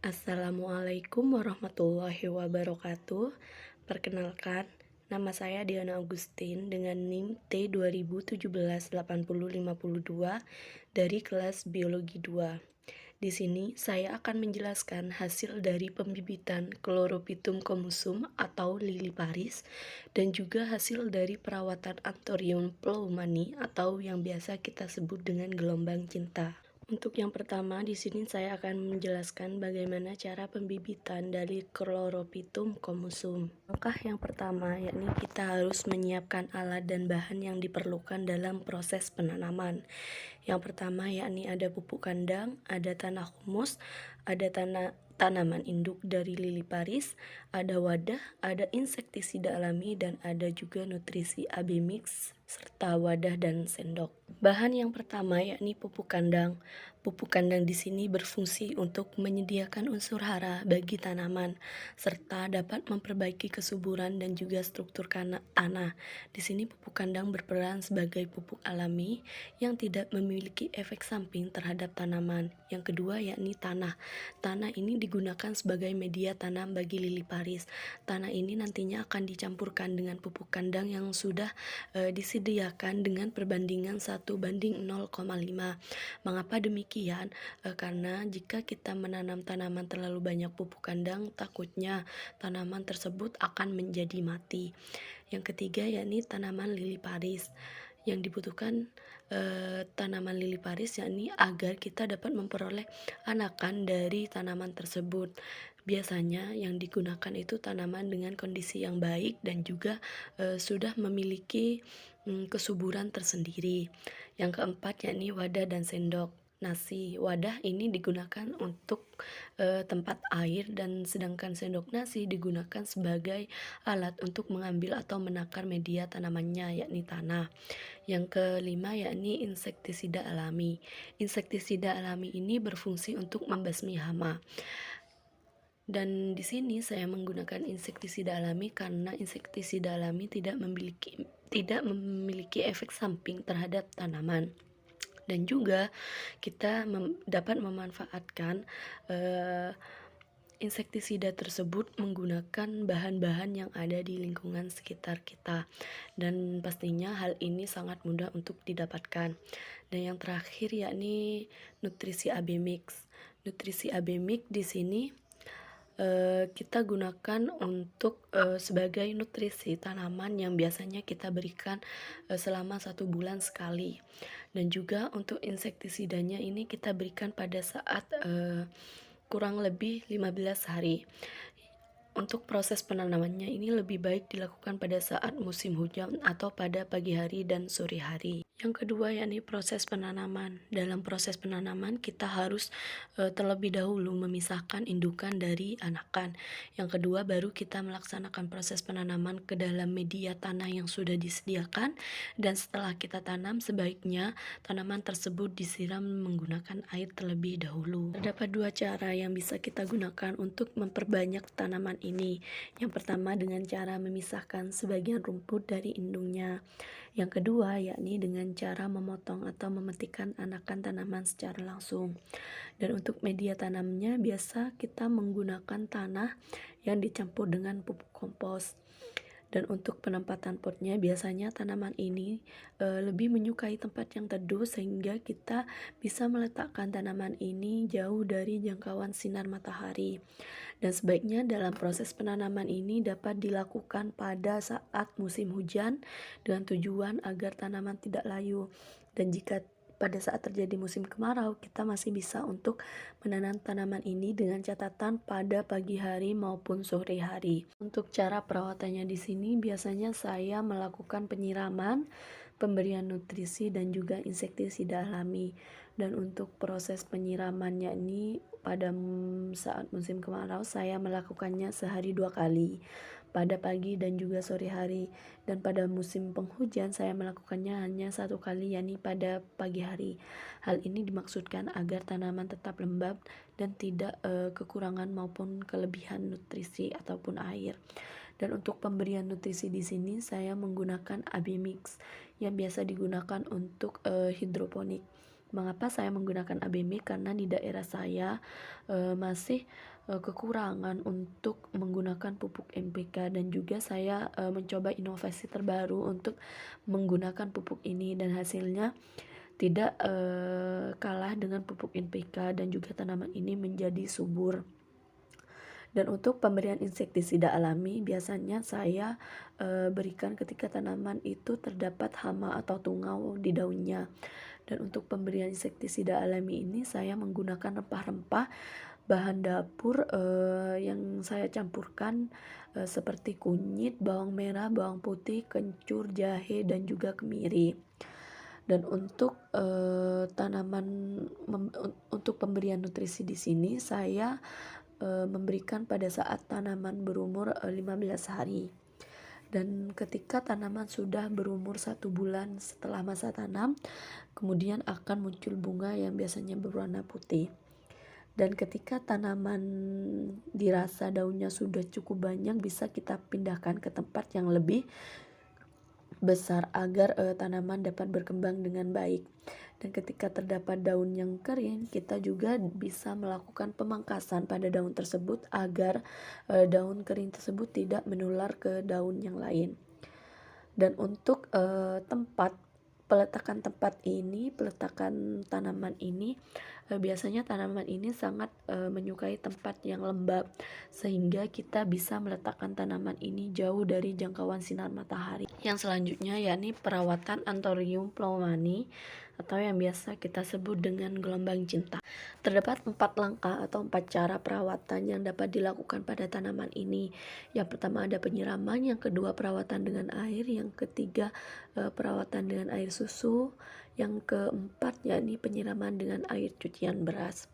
Assalamualaikum warahmatullahi wabarakatuh. Perkenalkan, nama saya Diana Agustin dengan NIM T20178052 dari kelas Biologi 2. Di sini saya akan menjelaskan hasil dari pembibitan Chlorophytum comusum atau lili Paris dan juga hasil dari perawatan Anthurium ploumani atau yang biasa kita sebut dengan gelombang cinta. Untuk yang pertama, di sini saya akan menjelaskan bagaimana cara pembibitan dari Chlorophytum comusum. Langkah yang pertama yakni kita harus menyiapkan alat dan bahan yang diperlukan dalam proses penanaman. Yang pertama yakni ada pupuk kandang, ada tanah humus, ada tanaman induk dari lili Paris, ada wadah, ada insektisida alami, dan ada juga nutrisi AB mix serta wadah dan sendok. Bahan yang pertama yakni pupuk kandang. Pupuk kandang di sini berfungsi untuk menyediakan unsur hara bagi tanaman serta dapat memperbaiki kesuburan dan juga struktur tanah. Di sini pupuk kandang berperan sebagai pupuk alami yang tidak memiliki efek samping terhadap tanaman. Yang kedua yakni tanah. Tanah ini digunakan sebagai media tanam bagi lili Paris. Tanah ini nantinya akan dicampurkan dengan pupuk kandang yang sudah disediakan dengan perbandingan 1:0,5. Mengapa demikian? Karena jika kita menanam tanaman terlalu banyak pupuk kandang, takutnya tanaman tersebut akan menjadi mati. Yang ketiga yakni tanaman lili Paris. Yang dibutuhkan tanaman lili Paris yakni agar kita dapat memperoleh anakan dari tanaman tersebut. Biasanya yang digunakan itu tanaman dengan kondisi yang baik dan juga sudah memiliki kesuburan tersendiri. Yang keempat yakni wadah dan sendok nasi. Wadah ini digunakan untuk tempat air dan sedangkan sendok nasi digunakan sebagai alat untuk mengambil atau menakar media tanamannya yakni tanah. Yang kelima yakni insektisida alami. Insektisida alami ini berfungsi untuk membasmi hama. Dan di sini saya menggunakan insektisida alami karena insektisida alami tidak memiliki efek samping terhadap tanaman. Dan juga kita dapat memanfaatkan insektisida tersebut menggunakan bahan-bahan yang ada di lingkungan sekitar kita, dan pastinya hal ini sangat mudah untuk didapatkan. Dan yang terakhir yakni nutrisi AB mix. Nutrisi AB mix di sini kita gunakan untuk sebagai nutrisi tanaman yang biasanya kita berikan selama 1 bulan sekali. Dan juga untuk insektisidanya ini kita berikan pada saat kurang lebih 15 hari. Untuk proses penanamannya ini lebih baik dilakukan pada saat musim hujan atau pada pagi hari dan sore hari. Yang kedua yakni proses penanaman. Dalam proses penanaman kita harus terlebih dahulu memisahkan indukan dari anakan. Yang kedua baru kita melaksanakan proses penanaman ke dalam media tanah yang sudah disediakan, dan setelah kita tanam sebaiknya tanaman tersebut disiram menggunakan air terlebih dahulu. Terdapat 2 cara yang bisa kita gunakan untuk memperbanyak tanaman ini. Yang pertama dengan cara memisahkan sebagian rumput dari indungnya. Yang kedua yakni dengan cara memotong atau memetikkan anakan tanaman secara langsung. Dan untuk media tanamnya biasa kita menggunakan tanah yang dicampur dengan pupuk kompos. Dan untuk penempatan potnya biasanya tanaman ini lebih menyukai tempat yang teduh sehingga kita bisa meletakkan tanaman ini jauh dari jangkauan sinar matahari. Dan sebaiknya dalam proses penanaman ini dapat dilakukan pada saat musim hujan dengan tujuan agar tanaman tidak layu. Dan jika pada saat terjadi musim kemarau, kita masih bisa untuk menanam tanaman ini dengan catatan pada pagi hari maupun sore hari. Untuk cara perawatannya di sini biasanya saya melakukan penyiraman, pemberian nutrisi dan juga insektisida alami. Dan untuk proses penyiramannya ini pada saat musim kemarau saya melakukannya sehari 2 kali, pada pagi dan juga sore hari. Dan pada musim penghujan saya melakukannya hanya 1 kali, yakni pada pagi hari. Hal ini dimaksudkan agar tanaman tetap lembab dan tidak kekurangan maupun kelebihan nutrisi ataupun air. Dan untuk pemberian nutrisi di sini saya menggunakan AB mix yang biasa digunakan untuk hidroponik. Mengapa saya menggunakan ABMI? Karena di daerah saya masih kekurangan untuk menggunakan pupuk NPK, dan juga saya mencoba inovasi terbaru untuk menggunakan pupuk ini, dan hasilnya tidak kalah dengan pupuk NPK, dan juga tanaman ini menjadi subur. Dan untuk pemberian insektisida alami biasanya saya berikan ketika tanaman itu terdapat hama atau tungau di daunnya. Dan untuk pemberian insektisida alami ini saya menggunakan rempah-rempah bahan dapur yang saya campurkan seperti kunyit, bawang merah, bawang putih, kencur, jahe, dan juga kemiri. Dan untuk untuk pemberian nutrisi di sini saya memberikan pada saat tanaman berumur 15 hari. Dan ketika tanaman sudah berumur 1 bulan setelah masa tanam, kemudian akan muncul bunga yang biasanya berwarna putih. Dan ketika tanaman dirasa daunnya sudah cukup banyak, bisa kita pindahkan ke tempat yang lebih besar agar tanaman dapat berkembang dengan baik. Dan ketika terdapat daun yang kering, kita juga bisa melakukan pemangkasan pada daun tersebut agar daun kering tersebut tidak menular ke daun yang lain. Dan untuk peletakan tanaman ini, biasanya tanaman ini sangat menyukai tempat yang lembab, sehingga kita bisa meletakkan tanaman ini jauh dari jangkauan sinar matahari. Yang selanjutnya yakni perawatan Anthurium ploumani, atau yang biasa kita sebut dengan gelombang cinta. Terdapat 4 langkah atau 4 cara perawatan yang dapat dilakukan pada tanaman ini. Yang pertama ada penyiraman, yang kedua perawatan dengan air, yang ketiga perawatan dengan air susu, yang keempat yakni penyiraman dengan air cucian beras.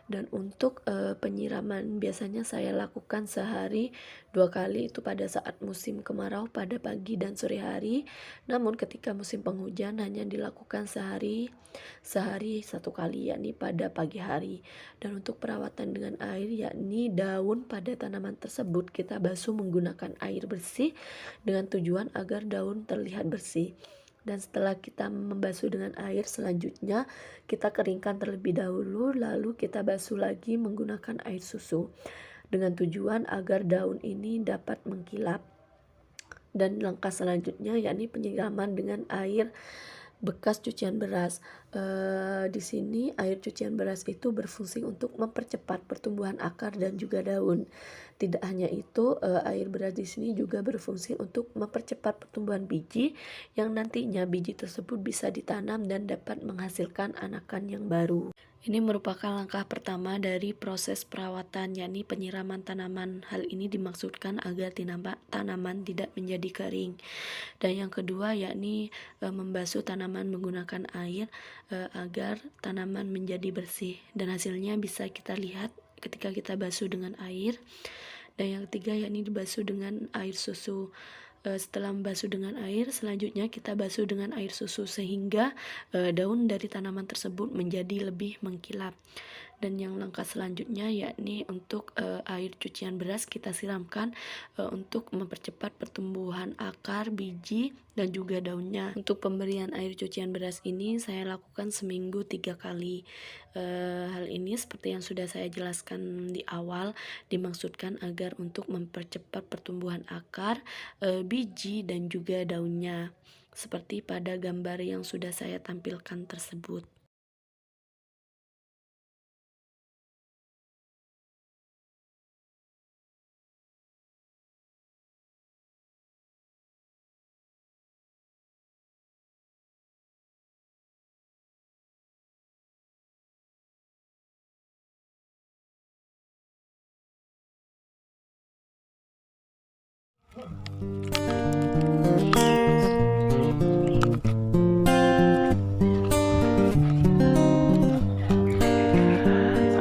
Dan untuk penyiraman biasanya saya lakukan sehari 2 kali, itu pada saat musim kemarau pada pagi dan sore hari. Namun ketika musim penghujan hanya dilakukan sehari 1 kali, yakni pada pagi hari. Dan untuk perawatan dengan air, yakni daun pada tanaman tersebut kita basuh menggunakan air bersih dengan tujuan agar daun terlihat bersih. Dan setelah kita membasuh dengan air, selanjutnya kita keringkan terlebih dahulu, lalu kita basuh lagi menggunakan air susu dengan tujuan agar daun ini dapat mengkilap. Dan langkah selanjutnya yakni penyiraman dengan air bekas cucian beras. Di sini air cucian beras itu berfungsi untuk mempercepat pertumbuhan akar dan juga daun. Tidak hanya itu, air beras di sini juga berfungsi untuk mempercepat pertumbuhan biji, yang nantinya biji tersebut bisa ditanam dan dapat menghasilkan anakan yang baru. Ini merupakan langkah pertama dari proses perawatan, yakni penyiraman tanaman. Hal ini dimaksudkan agar tanaman tidak menjadi kering. Dan yang kedua yakni membasuh tanaman menggunakan air agar tanaman menjadi bersih. Dan hasilnya bisa kita lihat ketika kita basuh dengan air. Dan yang ketiga yakni dibasuh dengan air susu. Setelah membasuh dengan air, selanjutnya kita basuh dengan air susu sehingga daun dari tanaman tersebut menjadi lebih mengkilap. Dan yang langkah selanjutnya yakni untuk air cucian beras kita siramkan untuk mempercepat pertumbuhan akar, biji, dan juga daunnya. Untuk pemberian air cucian beras ini saya lakukan seminggu 3 kali. Hal ini seperti yang sudah saya jelaskan di awal, dimaksudkan agar untuk mempercepat pertumbuhan akar, biji, dan juga daunnya, seperti pada gambar yang sudah saya tampilkan tersebut.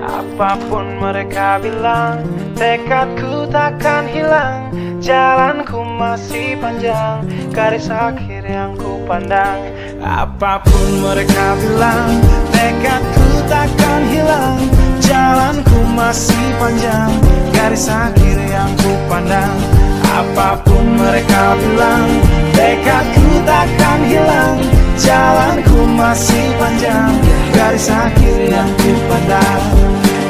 Apapun mereka bilang, tekadku takkan hilang. Jalanku masih panjang, garis akhir yang ku pandang. Apapun mereka bilang, tekadku takkan hilang. Jalanku masih panjang, garis akhir yang ku pandang. Apapun mereka bilang, tekadku takkan hilang. Jalanku masih panjang, garis akhir yang ku pandang.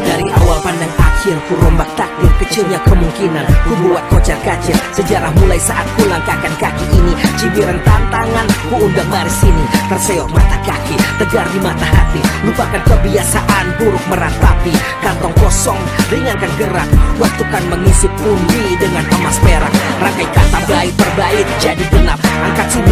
Dari awal pandang akhir, ku rombak takdir. Kecilnya kemungkinan, ku buat kocar kacir. Sejarah mulai saat ku langkahkan kaki ini. Cibiran tantangan, ku undang mari sini. Terseok mata kaki, tegar di mata hati. Lupakan kebiasaan buruk meratapi. Kantong kosong, ringankan gerak. Waktu kan mengisi pundi dengan emas perak. Rangkai kata bait per bait jadi genap. Angkat sini